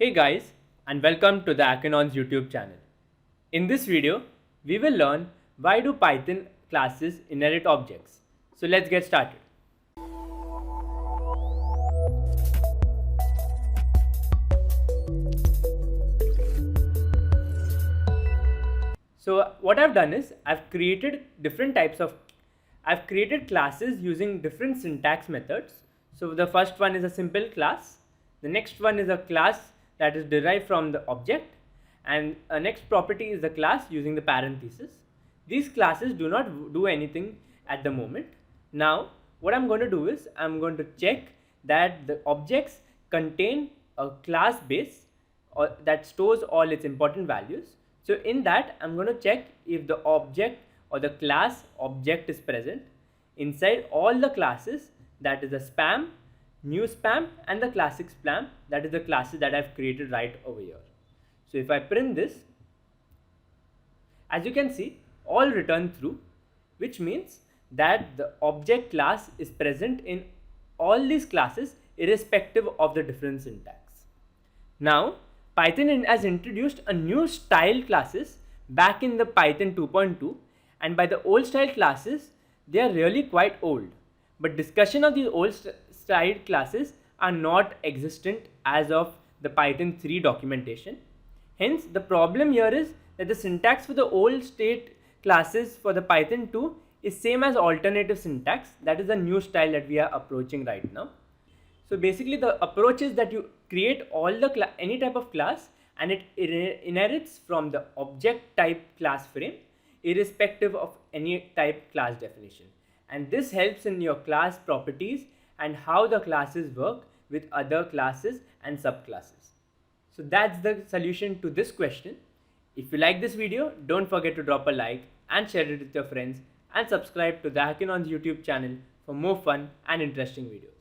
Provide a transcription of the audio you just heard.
Hey guys, and welcome to the Akinon's YouTube channel. In this video, we will learn why do Python classes inherit objects. So let's get started. So what I've done is I've created classes using different syntax methods. So the first one is a simple class. The next one is a class that is derived from the object, and a next property is the class using the parenthesis. These classes do not do anything at the moment. Now what I'm going to do is I'm going to check that the objects contain a class base or that stores all its important values. So in that I'm going to check if the object or the class object is present inside all the classes, that is the spam, new spam and the classic spam, that is the classes that I've created right over here. So if I print this, as you can see, all return true, which means that the object class is present in all these classes irrespective of the different syntax. Now Python has introduced a new style classes back in the Python 2.2, and by the old style classes they are really quite old, but discussion of these old style classes are not existent as of the Python 3 documentation. Hence the problem here is that the syntax for the old state classes for the Python 2 is same as alternative syntax, that is the new style that we are approaching right now. So basically the approach is that you create all the any type of class and it inherits from the object type class frame irrespective of any type class definition, and this helps in your class properties and how the classes work with other classes and subclasses. So that's the solution to this question. If you like this video, don't forget to drop a like and share it with your friends, and subscribe to the Hackinon's YouTube channel for more fun and interesting videos.